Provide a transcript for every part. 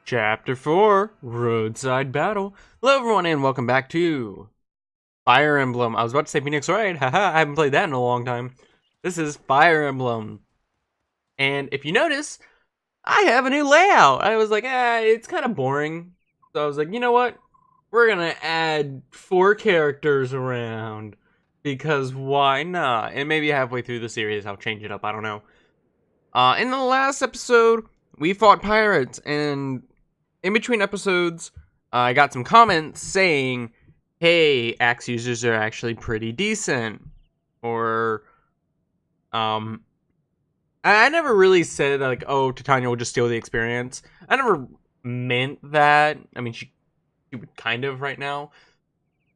Chapter 4, Roadside Battle. Hello everyone and welcome back to Fire Emblem. I was about to say Phoenix Wright, haha, I haven't played that in a long time. This is Fire Emblem. And if you notice, I have a new layout. I was like, it's kind of boring. So I was like, you know what? We're gonna add 4 characters around. Because why not? And maybe halfway through the series I'll change it up, I don't know. In the last episode, we fought pirates, and in between episodes, I got some comments saying, hey, axe users are actually pretty decent. Or, I never really said, like, oh, Titania will just steal the experience. I never meant that. I mean, she would kind of right now.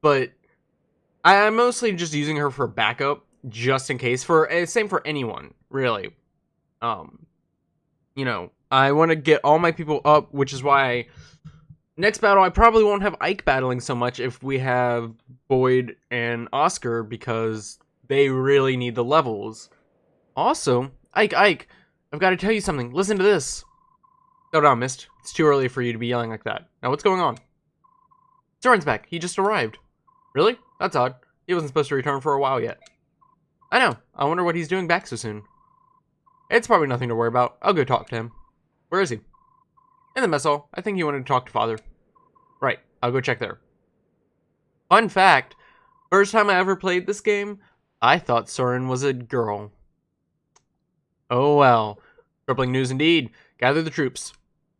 But I'm mostly just using her for backup, just in case. Same for anyone, really. I want to get all my people up, which is why next battle I probably won't have Ike battling so much if we have Boyd and Oscar, because they really need the levels. Also, Ike, I've got to tell you something. Listen to this. Slow down, Mist. It's too early for you to be yelling like that. Now, what's going on? Soren's back. He just arrived. Really? That's odd. He wasn't supposed to return for a while yet. I know. I wonder what he's doing back so soon. It's probably nothing to worry about. I'll go talk to him. Where is he? In the mess hall. I think he wanted to talk to Father. Right. I'll go check there. Fun fact. First time I ever played this game, I thought Soren was a girl. Oh well. Troubling news indeed. Gather the troops.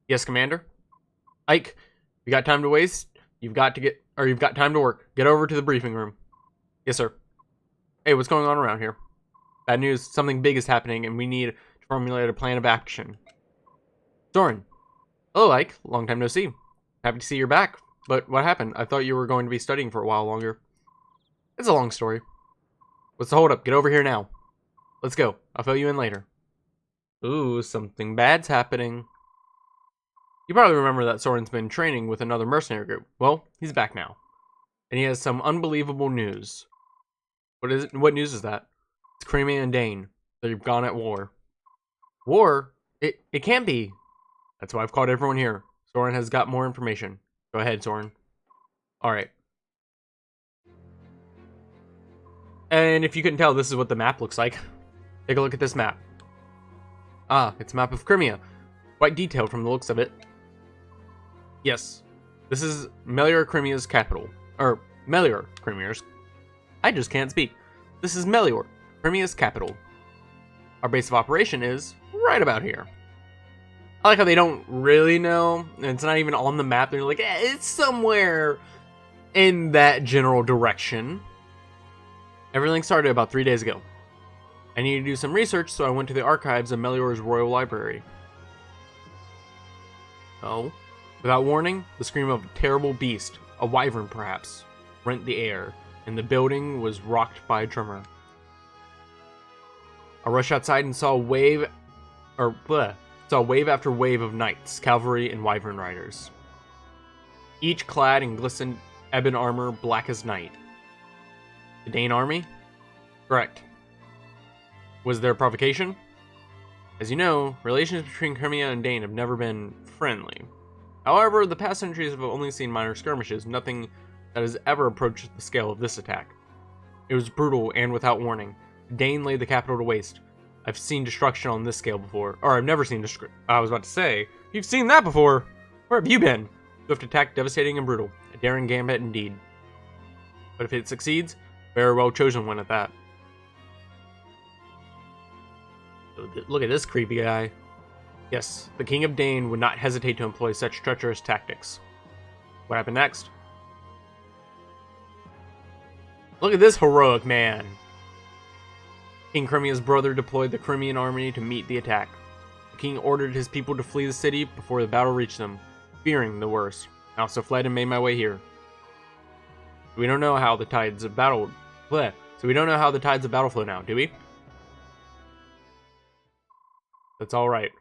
Yes, Commander? Ike, you got time to waste? You've got time to work. Get over to the briefing room. Yes, sir. Hey, what's going on around here? Bad news. Something big is happening, and we need to formulate a plan of action. Soren. Hello, Ike. Long time no see. Happy to see you're back. But what happened? I thought you were going to be studying for a while longer. It's a long story. What's the holdup? Get over here now. Let's go. I'll fill you in later. Ooh, something bad's happening. You probably remember that Soren's been training with another mercenary group. Well, he's back now. And he has some unbelievable news. What news is that? It's Creamy and Dane. They've gone at war. War? It can't be. That's why I've called everyone here. Soren has got more information. Go ahead, Soren. Alright. And if you couldn't tell, this is what the map looks like. Take a look at this map. Ah, it's a map of Crimea. Quite detailed from the looks of it. Yes. This is Melior Crimea's capital. Or, Melior Crimea's. I just can't speak. This is Melior, Crimea's capital. Our base of operation is right about here. I like how they don't really know, and it's not even on the map. They're like, it's somewhere in that general direction. Everything started about 3 days ago. I needed to do some research, so I went to the archives of Melior's Royal Library. Oh. Without warning, the scream of a terrible beast, a wyvern perhaps, rent the air, and the building was rocked by a tremor. I rushed outside and saw wave after wave of knights, cavalry, and wyvern riders. Each clad in glistened ebon armor, black as night. The Dane army? Correct. Was there a provocation? As you know, relations between Crimea and Dane have never been friendly. However, the past centuries have only seen minor skirmishes, nothing that has ever approached the scale of this attack. It was brutal and without warning. Dane laid the capital to waste. I've seen destruction on this scale before. Or I've never seen destruction. I was about to say, if you've seen that before, where have you been? Swift attack, devastating and brutal. A daring gambit indeed. But if it succeeds, very well chosen one at that. Look at this creepy guy. Yes, the King of Dane would not hesitate to employ such treacherous tactics. What happened next? Look at this heroic man. King Crimea's brother deployed the Crimean army to meet the attack. The king ordered his people to flee the city before the battle reached them, fearing the worst. I also fled and made my way here. We don't know how the tides of battle flow now, do we? That's alright.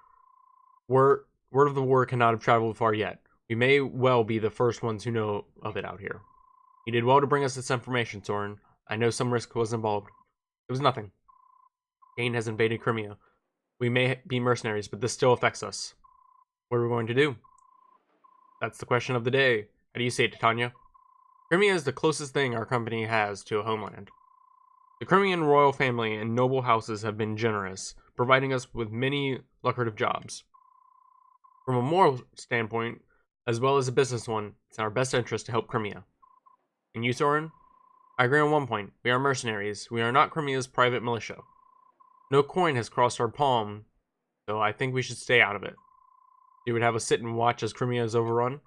Word of the war cannot have traveled far yet. We may well be the first ones who know of it out here. You did well to bring us this information, Soren. I know some risk was involved. It was nothing. Dane has invaded Crimea. We may be mercenaries, but this still affects us. What are we going to do? That's the question of the day. How do you say it, Titania? Crimea is the closest thing our company has to a homeland. The Crimean royal family and noble houses have been generous, providing us with many lucrative jobs. From a moral standpoint, as well as a business one, it's in our best interest to help Crimea. And you, Soren? I agree on one point. We are mercenaries. We are not Crimea's private militia. No coin has crossed our palm, so I think we should stay out of it. You would have us sit and watch as Crimea is overrun?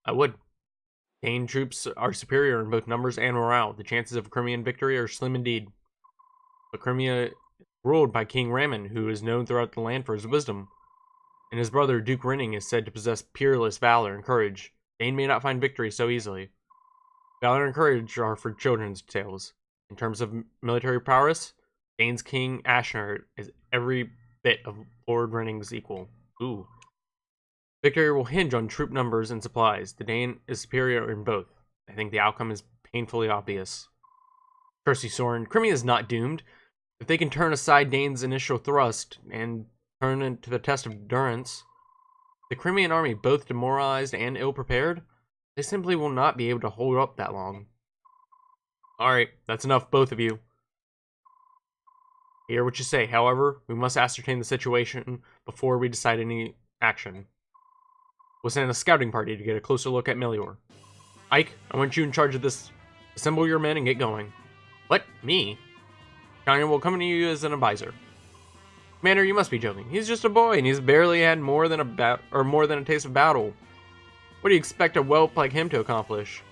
I would. Dane troops are superior in both numbers and morale. The chances of Crimean victory are slim indeed. But Crimea is ruled by King Raman, who is known throughout the land for his wisdom. And his brother, Duke Renning, is said to possess peerless valor and courage. Dane may not find victory so easily. Valor and courage are for children's tales. In terms of military prowess, Dane's King Ashnard is every bit of Lord Renning's equal. Ooh. Victory will hinge on troop numbers and supplies. The Dane is superior in both. I think the outcome is painfully obvious. Curse you, Soren. Crimea is not doomed. If they can turn aside Dane's initial thrust and turn into the test of endurance, the Crimean army, both demoralized and ill-prepared, they simply will not be able to hold up that long. Alright, that's enough, both of you. Hear what you say. However, we must ascertain the situation before we decide any action. We'll send a scouting party to get a closer look at Melior. Ike, I want you in charge of this. Assemble your men and get going. What? Me? Tanya will come to you as an advisor. Commander, you must be joking. He's just a boy, and he's barely had more than a taste of battle. What do you expect a whelp like him to accomplish?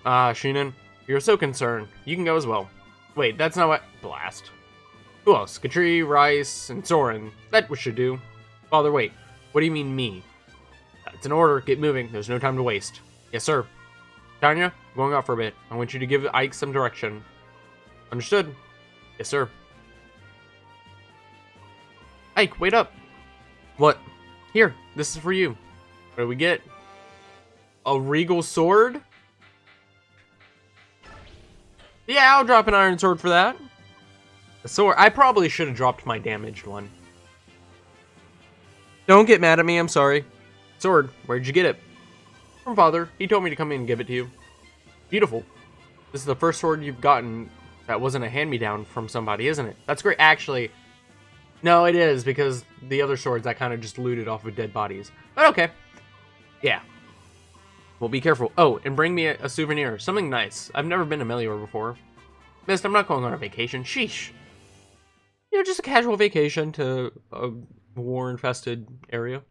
Ah, Sheenan, you're so concerned. You can go as well. Wait, that's not what... Blast. Who else? Katri, Rice, and Soren. That should do. Father, wait. What do you mean, me? It's an order. Get moving. There's no time to waste. Yes, sir. Tanya, I'm going out for a bit. I want you to give Ike some direction. Understood. Yes, sir. Ike, wait up. What? Here, this is for you. What do we get? A regal sword? Yeah, I'll drop an iron sword for that. A sword. I probably should have dropped my damaged one. Don't get mad at me, I'm sorry. Sword, where'd you get it? From Father. He told me to come in and give it to you. Beautiful. This is the first sword you've gotten that wasn't a hand-me-down from somebody, isn't it? That's great. Actually, no, it is, because the other swords I kind of just looted off of dead bodies. But okay. Yeah. Well, be careful. Oh, and bring me a souvenir. Something nice. I've never been to Melior before. Mist, I'm not going on a vacation. Sheesh. You know, just a casual vacation to a war-infested area.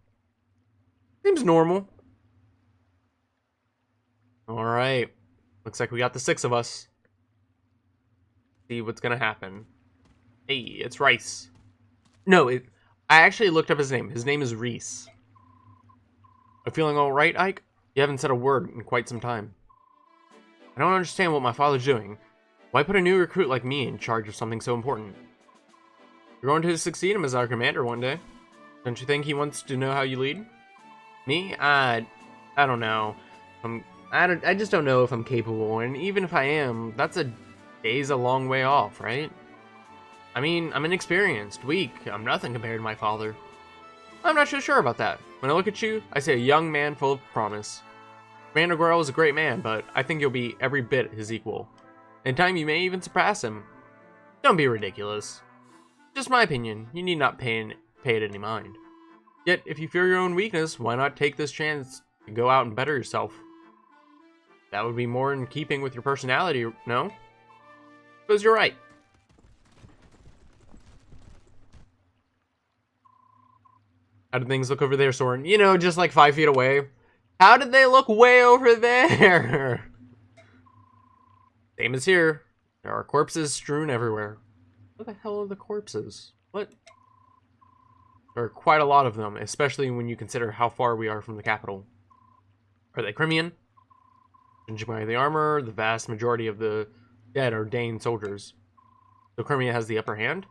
Seems normal. Alright. Looks like we got the 6 of us. See what's gonna happen. Hey, it's Rice. No, I actually looked up his name. His name is Reese. Are you feeling alright, Ike? You haven't said a word in quite some time. I don't understand what my father's doing. Why put a new recruit like me in charge of something so important? You're going to succeed him as our commander one day. Don't you think he wants to know how you lead? Me? I don't know. I just don't know if I'm capable, and even if I am, that's a day's a long way off, right? I mean, I'm inexperienced, weak. I'm nothing compared to my father. I'm not so sure about that. When I look at you, I see a young man full of promise. Commander Gorell is a great man, but I think you'll be every bit his equal. In time, you may even surpass him. Don't be ridiculous. Just my opinion. You need not pay it any mind. Yet, if you fear your own weakness, why not take this chance to go out and better yourself? That would be more in keeping with your personality, no? Suppose you're right. How did things look over there, Soren? You know, just like 5 feet away. How did they look way over there? Same as here. There are corpses strewn everywhere. What the hell are the corpses? What? There are quite a lot of them, especially when you consider how far we are from the capital. Are they Crimean? Judging by the armor, the vast majority of the dead are Dane soldiers. So Crimea has the upper hand?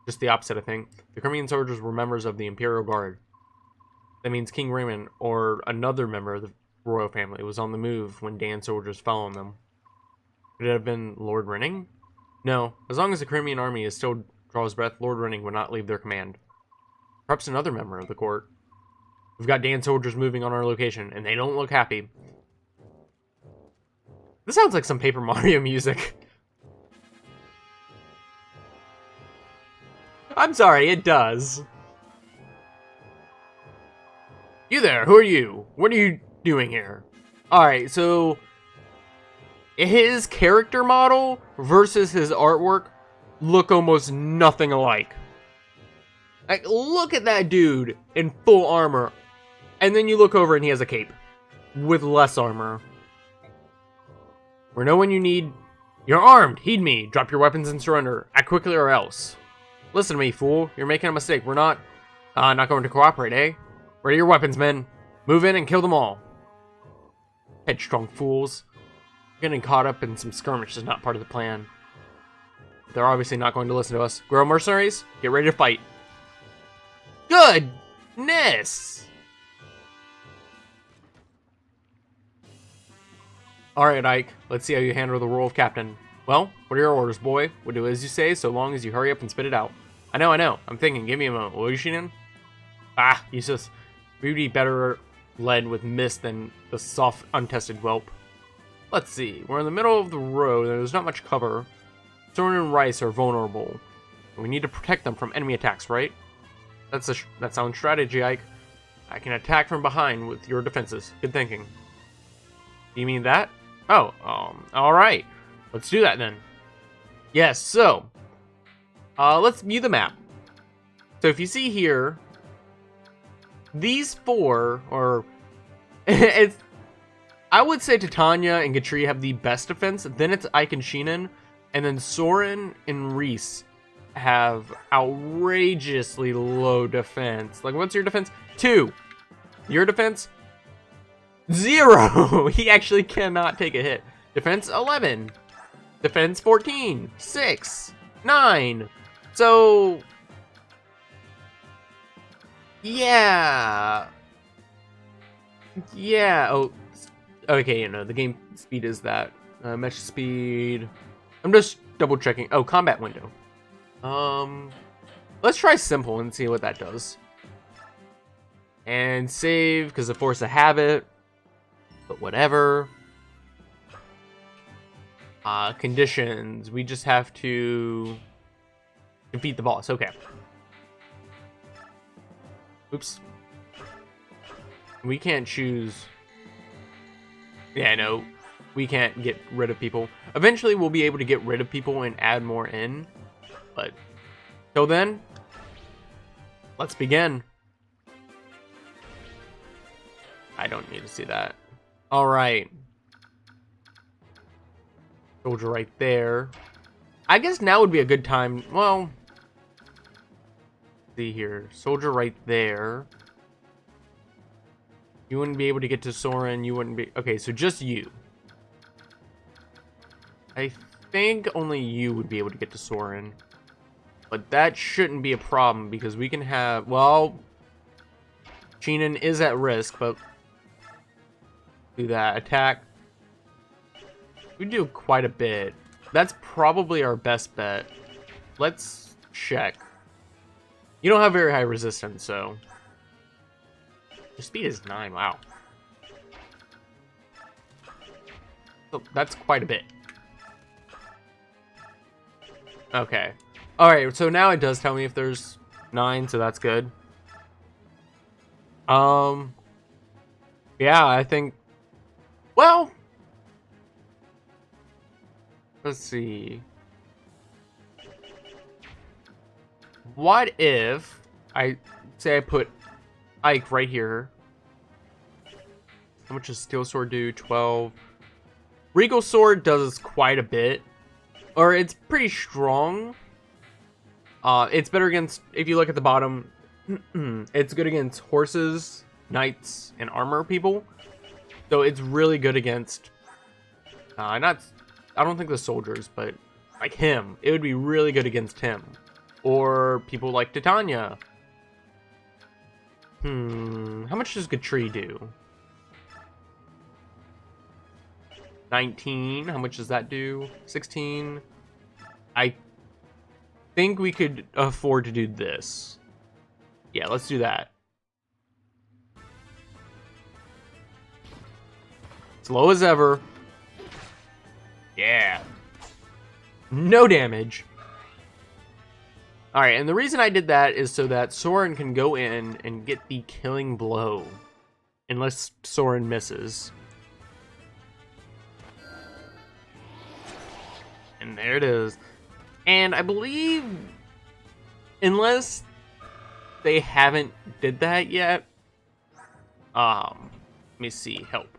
Just the opposite, I think. The Crimean soldiers were members of the Imperial Guard. That means King Raymond, or another member of the royal family, was on the move when Dane soldiers fell on them. Could it have been Lord Renning? No. As long as the Crimean army still draws breath, Lord Renning would not leave their command. Perhaps another member of the court. We've got dance soldiers moving on our location, and they don't look happy. This sounds like some Paper Mario music. I'm sorry, it does. You there, who are you? What are you doing here? Alright, so his character model versus his artwork look almost nothing alike. Like, look at that dude in full armor, and then you look over and he has a cape with less armor. We know when you need. You're armed. Heed me. Drop your weapons and surrender. Act quickly or else. Listen to me, fool. You're making a mistake. We're not going to cooperate, eh? Ready your weapons, men. Move in and kill them all. Headstrong fools. Getting caught up in some skirmish is not part of the plan. They're obviously not going to listen to us. Girl mercenaries, get ready to fight. Goodness! Alright, Ike. Let's see how you handle the role of captain. Well, what are your orders, boy? We'll do as you say, so long as you hurry up and spit it out. I know. I'm thinking. Give me a moment. What are you shooting? Ah, useless. We'd be better led with mist than the soft, untested whelp. Let's see. We're in the middle of the road, and there's not much cover. Soren and Rice are vulnerable. We need to protect them from enemy attacks, right? That's sound strategy, Ike. I can attack from behind with your defenses. Good thinking. You mean that? Oh, alright. Let's do that then. Yes, so let's view the map. So if you see here, these four are it's I would say Titania and Gatri have the best defense, then it's Ike and Sheenan, and then Soren and Reese have outrageously low defense. Like, what's your defense? 2. Your defense? 0. He actually cannot take a hit. Defense 11. Defense 14. 6. 9. So yeah. Oh, okay. The game speed is that. Mesh speed. I'm just double checking. Oh, combat window. Let's try simple and see what that does. And save, because of force of habit. But whatever. Conditions. We just have to defeat the boss. Okay. Oops. We can't choose. Yeah, no. We can't get rid of people. Eventually, we'll be able to get rid of people and add more in. But till then, let's begin. I don't need to see that. All right. Soldier right there. I guess now would be a good time. Well, see here. Soldier right there. You wouldn't be able to get to Soren. You wouldn't be. Okay, so just you. I think only you would be able to get to Soren. But that shouldn't be a problem because we can have. Well, Sheenan is at risk, but do that. Attack. We do quite a bit. That's probably our best bet. Let's check. You don't have very high resistance, so. Your speed is 9. Wow. So that's quite a bit. Okay. Alright, so now it does tell me if there's 9, so that's good. Yeah, I think. Well. Let's see. What if I say I put Ike right here? How much does Steel Sword do? 12. Regal Sword does quite a bit. Or it's pretty strong. It's better against, if you look at the bottom, it's good against horses, knights, and armor people. So it's really good against, I don't think the soldiers, but like him. It would be really good against him. Or people like Titania. How much does Gatri do? 19. How much does that do? 16. I think we could afford to do this. Yeah, let's do that. Slow as ever. Yeah. No damage. Alright, and the reason I did that is so that Soren can go in and get the killing blow. Unless Soren misses. And there it is. And I believe, unless they haven't did that yet, let me see, help.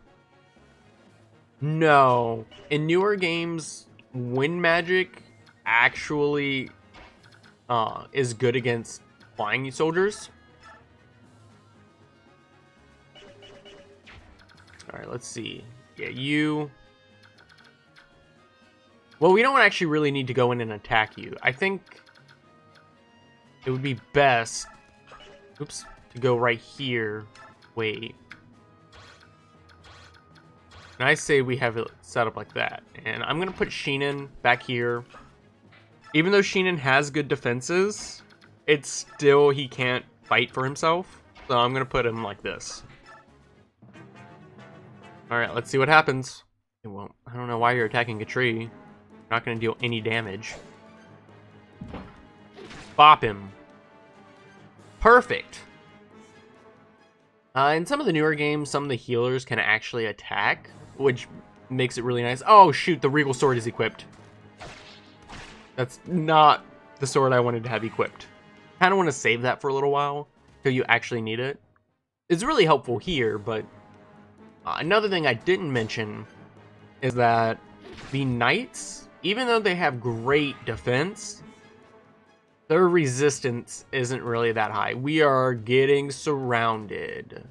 No, in newer games, wind magic actually is good against flying soldiers. All right, let's see. Yeah, you. Well, we don't actually really need to go in and attack you. I think it would be best, oops, to go right here. Wait. And I say we have it set up like that. And I'm going to put Sheenan back here. Even though Sheenan has good defenses, it's still, he can't fight for himself. So I'm going to put him like this. Alright, let's see what happens. It won't. I don't know why you're attacking a tree. You're not going to deal any damage. Bop him. Perfect. In some of the newer games, some of the healers can actually attack, which makes it really nice. Oh, shoot, the Regal Sword is equipped. That's not the sword I wanted to have equipped. Kind of want to save that for a little while, till you actually need it. It's really helpful here, but another thing I didn't mention is that the Knights, even though they have great defense, their resistance isn't really that high. We are getting surrounded.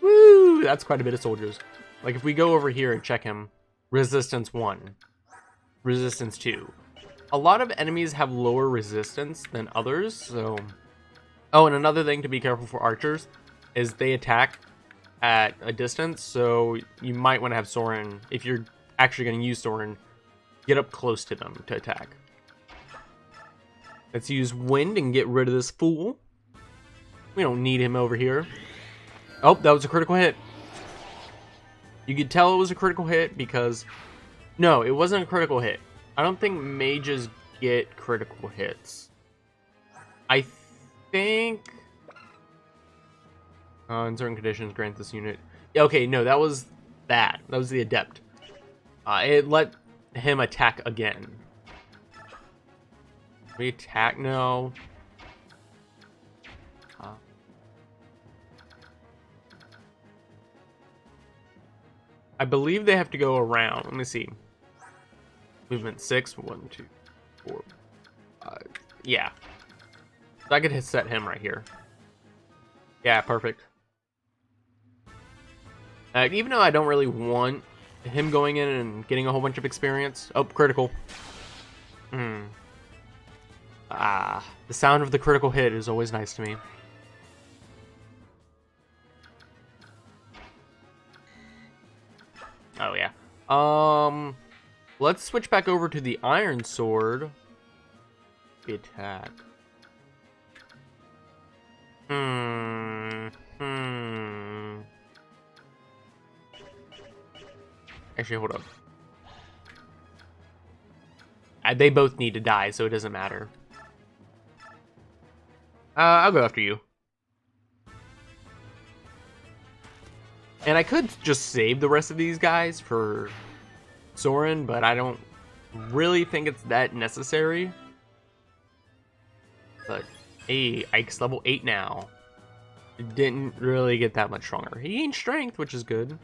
Woo! That's quite a bit of soldiers. Like, if we go over here and check him, resistance 1, resistance 2. A lot of enemies have lower resistance than others, so... Oh, and another thing to be careful for archers is they attack at a distance, so you might want to have Soren, if you're actually going to use Soren, get up close to them to attack. Let's use wind and get rid of this fool. We don't need him over here. Oh, that was a critical hit. You could tell it was a critical hit because... No, it wasn't a critical hit. I don't think mages get critical hits. I think... in certain conditions, grant this unit... Okay, no, that was that. That was the adept. It let him attack again. We attack? No. I believe they have to go around. Let me see. Movement 6. 1, 2, 4, 5. Yeah. So I could set him right here. Yeah, perfect. Even though I don't really want him going in and getting a whole bunch of experience. Oh, critical. The sound of the critical hit is always nice to me. Oh, yeah. Let's switch back over to the Iron Sword. Attack. Actually, hold up. They both need to die, so it doesn't matter. I'll go after you. And I could just save the rest of these guys for Soren, but I don't really think it's that necessary. But, hey, Ike's level 8 now. Didn't really get that much stronger. He gained strength, which is good.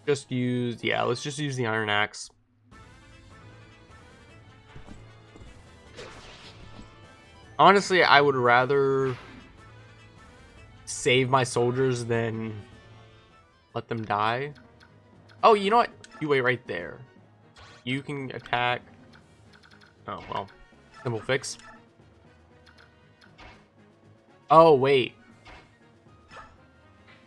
Just use, yeah, let's just use the Iron Axe. Honestly, I would rather save my soldiers than let them die. Oh, you know what? You wait right there. You can attack. Oh, well. Simple fix. Oh, wait.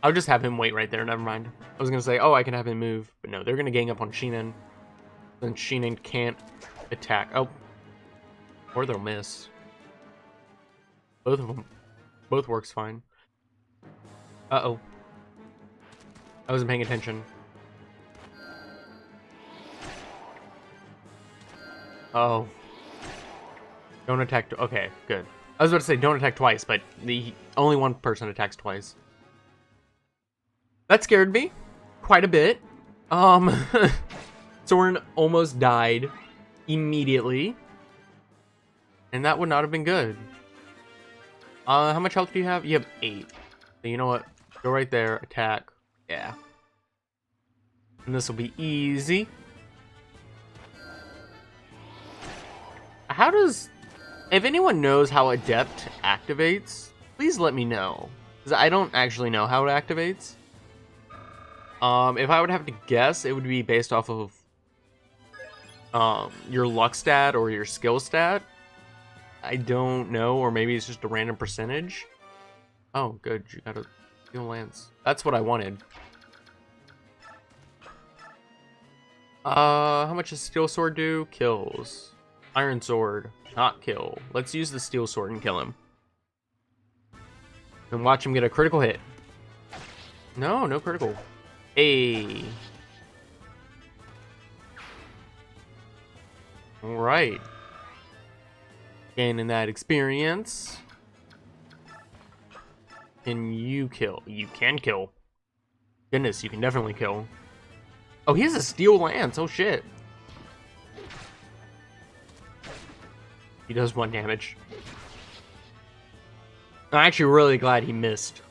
I'll just have him wait right there. Never mind. I was going to say, oh, I can have him move. But no, they're going to gang up on Sheenan. Then Sheenan can't attack. Oh. Or they'll miss. Both of them. Both works fine. Uh-oh. I wasn't paying attention. Oh. Don't attack. Okay, good. I was about to say don't attack twice, but only one person attacks twice. That scared me quite a bit. Soren almost died immediately. And that would not have been good. How much health do you have? You have 8. So you know what? Go right there, attack. Yeah. And this will be easy. How does... If anyone knows how Adept activates, please let me know. Because I don't actually know how it activates. If I would have to guess, it would be based off of your luck stat or your skill stat. I don't know, or maybe it's just a random percentage. Oh, good. You got a steel lance. That's what I wanted. How much does steel sword do? Kills. Iron sword, not kill. Let's use the steel sword and kill him. And watch him get a critical hit. No, no critical. Hey. All right. Gaining that experience. Can you kill? You can kill. Goodness, you can definitely kill. Oh, he has a steel lance. Oh, shit. He does 1 damage. I'm actually really glad he missed.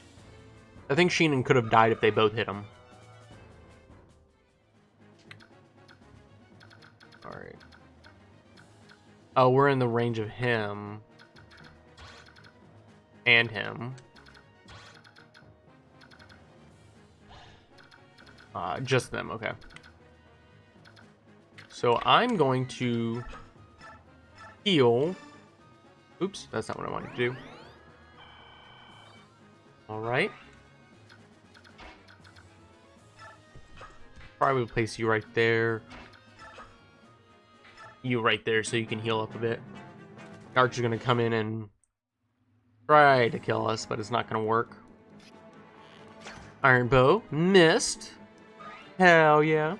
I think Sheenan could have died if they both hit him. Alright. Oh, we're in the range of him. And him. Just them, okay. So I'm going to heal. Oops, that's not what I wanted to do. Alright. Probably place you right there. You right there so you can heal up a bit. Archer's gonna come in and try to kill us, but it's not gonna work. Iron bow missed. Hell yeah.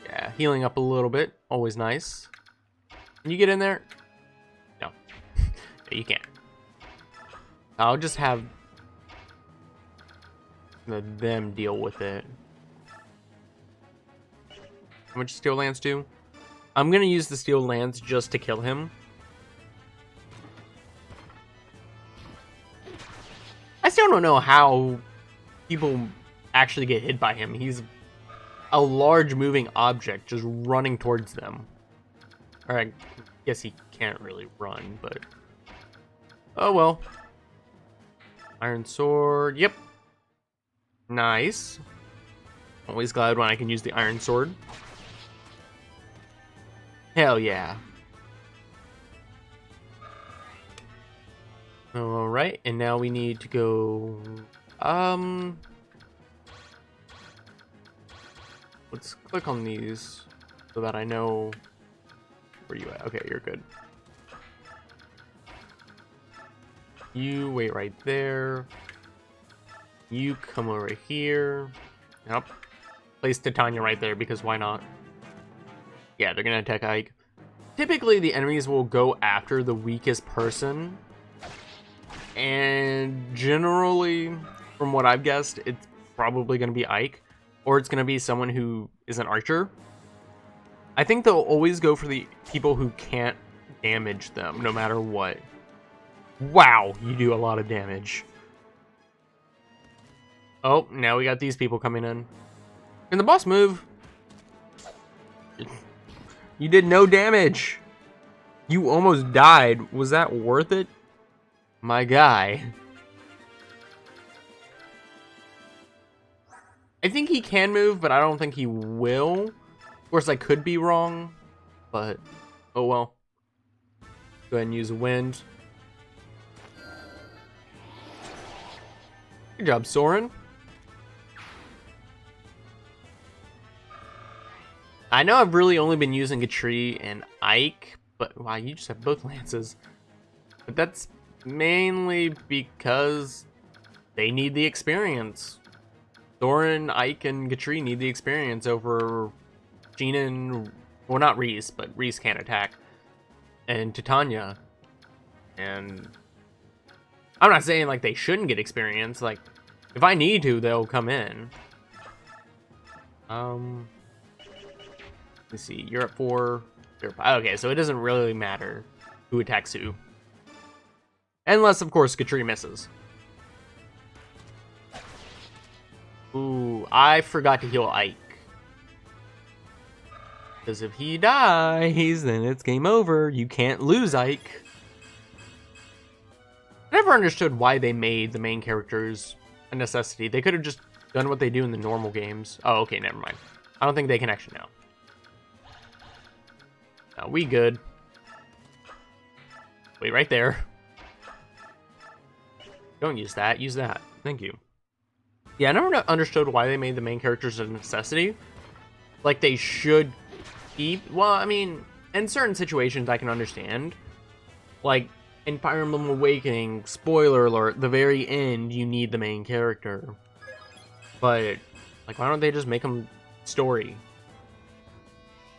Yeah, healing up a little bit, always nice. Can you get in there? No. Yeah, you can't. I'll just have them deal with it. How much steel lance do? I'm gonna use the steel lance just to kill him. I still don't know how people actually get hit by him. He's a large moving object just running towards them. Or I guess he can't really run, but... Oh well. Iron sword, yep. Nice. Always glad when I can use the iron sword. Hell yeah. Alright, and now we need to go... Let's click on these so that I know where you at. Okay, you're good. You wait right there. You come over here. Yep. Place Titania right there because why not? Yeah, they're gonna attack Ike. Typically, the enemies will go after the weakest person. And generally, from what I've guessed, it's probably gonna be Ike. Or it's gonna be someone who is an archer. I think they'll always go for the people who can't damage them, no matter what. Wow, you do a lot of damage. Oh, now we got these people coming in. Can the boss move? You did no damage. You almost died. Was that worth it? My guy. I think he can move, but I don't think he will. Of course, I could be wrong, but oh well. Go ahead and use wind. Good job, Soren. I know I've really only been using Gatri and Ike, but wow, you just have both lances. But that's Mainly because they need the experience. Thorin, Ike, and Gatri need the experience over Sheena and... Well, not Reese, but Reese can't attack. And Titania. And... I'm not saying, like, they shouldn't get experience. Like, if I need to, they'll come in. Let's see. You're at 4. You're at 5. Okay, so it doesn't really matter who attacks who. Unless, of course, Gatri misses. Ooh, I forgot to heal Ike. Because if he dies, then it's game over. You can't lose Ike. I never understood why they made the main characters a necessity. They could have just done what they do in the normal games. Oh, okay, never mind. I don't think they can actually now. No, we good. Wait, right there. Don't use that. Use that. Thank you. Yeah, I never understood why they made the main characters a necessity. Like, they should keep... Well, I mean, in certain situations, I can understand. Like, in Fire Emblem Awakening, spoiler alert, the very end, you need the main character. But, like, why don't they just make them story?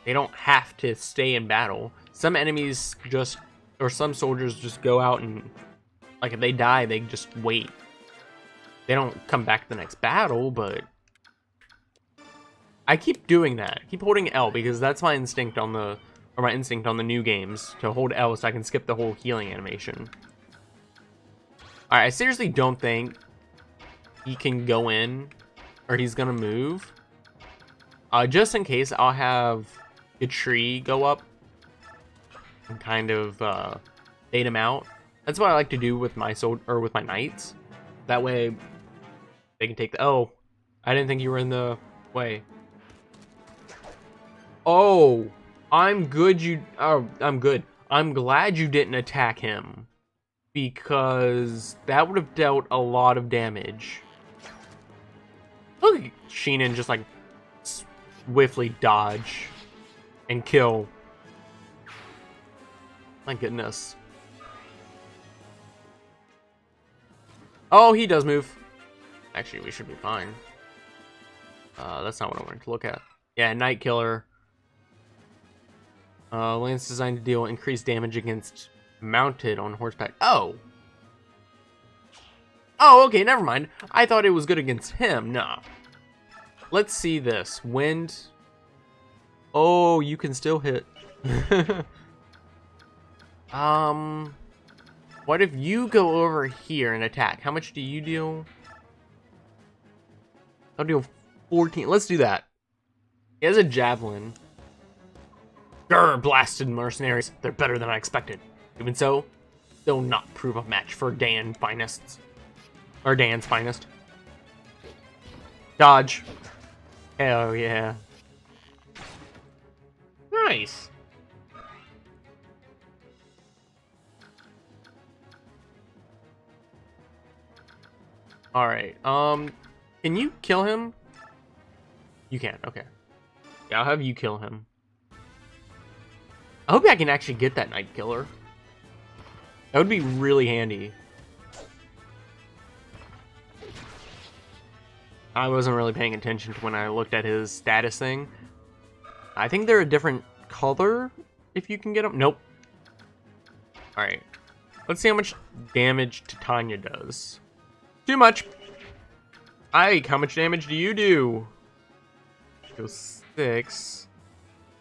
They don't have to stay in battle. Some enemies just... Or some soldiers just go out and... Like, if they die, they just wait. They don't come back to the next battle, but... I keep doing that. I keep holding L, because that's my instinct on the... Or my instinct on the new games. To hold L so I can skip the whole healing animation. Alright, I seriously don't think... he can go in... Or he's gonna move. Just in case, I'll have... a tree go up. And kind of, bait him out. That's what I like to do with my with my knights. That way, they can take the... Oh, I didn't think you were in the way. Oh, I'm good. I'm good. I'm glad you didn't attack him, because that would have dealt a lot of damage. Look at Sheenan just like swiftly dodge and kill. My goodness. Oh, he does move. Actually, we should be fine. That's not what I wanted to look at. Yeah, Night Killer. Lance designed to deal increased damage against mounted on horseback. Oh! Oh, okay, never mind. I thought it was good against him. Nah. Let's see this. Wind. Oh, you can still hit. What if you go over here and attack? How much do you deal? I'll deal 14. Let's do that. He has a javelin. Grr, blasted mercenaries. They're better than I expected. Even so, they'll not prove a match for Dan's finest. Or Dan's finest. Dodge. Hell yeah. Nice. Alright, can you kill him? You can, okay. Yeah, I'll have you kill him. I hope I can actually get that Night Killer. That would be really handy. I wasn't really paying attention to when I looked at his status thing. I think they're a different color if you can get them. Nope. Alright. Let's see how much damage Titania does. Too much. Ike, how much damage do you do? Go 6.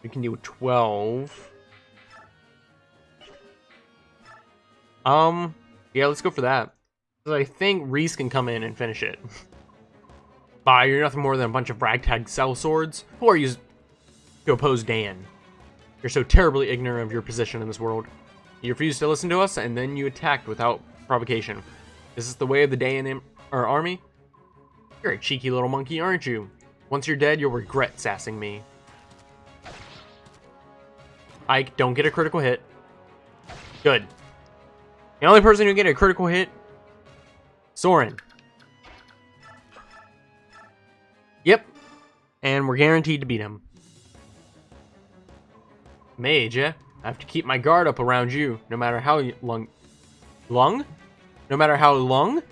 We can do 12. Yeah, let's go for that. So I think Reese can come in and finish it. Bye, you're nothing more than a bunch of ragtag sellswords. Who are you to oppose Dan? You're so terribly ignorant of your position in this world. You refused to listen to us, and then you attacked without provocation. Is this the way of the Dan army? You're a cheeky little monkey, aren't you? Once you're dead, you'll regret sassing me. Ike, don't get a critical hit. Good. The only person who get a critical hit, Soren. Yep. And we're guaranteed to beat him. Mage, eh? I have to keep my guard up around you, no matter how long Lung? No matter how long? No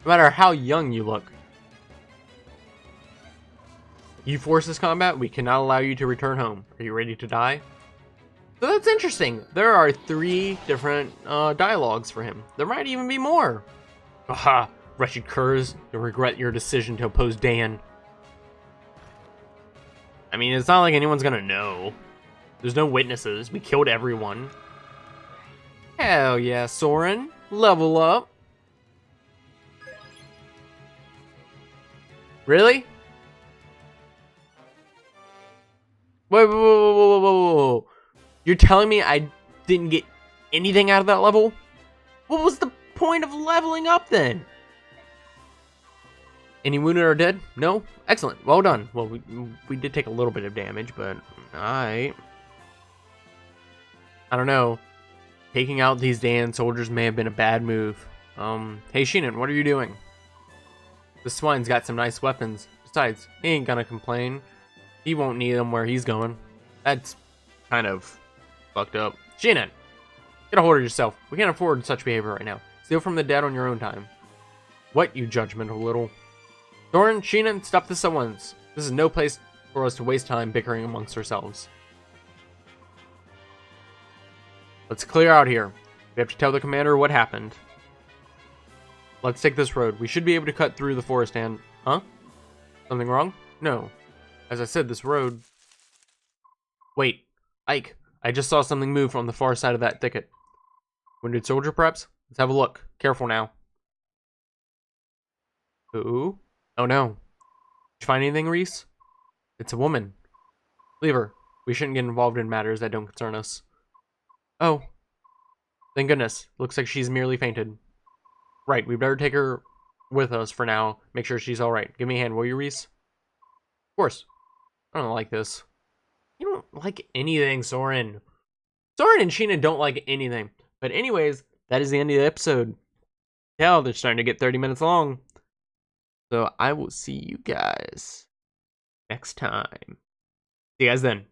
matter how young you look. You force this combat, we cannot allow you to return home. Are you ready to die? So that's interesting. There are 3 different dialogues for him. There might even be more. Aha! Wretched curs, you'll regret your decision to oppose Dan. I mean, it's not like anyone's gonna know. There's no witnesses. We killed everyone. Hell yeah, Soren. Level up. Really? Whoa, whoa, whoa, whoa, whoa, whoa. You're telling me I didn't get anything out of that level? What was the point of leveling up then? Any wounded or dead? No? Excellent. Well done. Well, we did take a little bit of damage, but I don't know. Taking out these Dan soldiers may have been a bad move. Hey Sheenan, what are you doing? This swine's got some nice weapons. Besides, he ain't gonna complain. He won't need them where he's going. That's kind of fucked up. Sheenan, get a hold of yourself. We can't afford such behavior right now. Steal from the dead on your own time. What, you judgmental little... Soren, Sheenan, stop this at once. This is no place for us to waste time bickering amongst ourselves. Let's clear out here. We have to tell the commander what happened. Let's take this road. We should be able to cut through the forest and... Huh? Something wrong? No. As I said, this road... Wait. Ike, I just saw something move on the far side of that thicket. Wounded soldier, perhaps? Let's have a look. Careful now. Ooh. Oh no. Did you find anything, Reese? It's a woman. Leave her. We shouldn't get involved in matters that don't concern us. Oh. Thank goodness. Looks like she's merely fainted. Right, we better take her with us for now. Make sure she's alright. Give me a hand, will you, Reese? Of course. I don't like this. You don't like anything, Soren. Soren and Sheena don't like anything. But anyways, that is the end of the episode. Hell, they're starting to get 30 minutes long. So I will see you guys next time. See you guys then.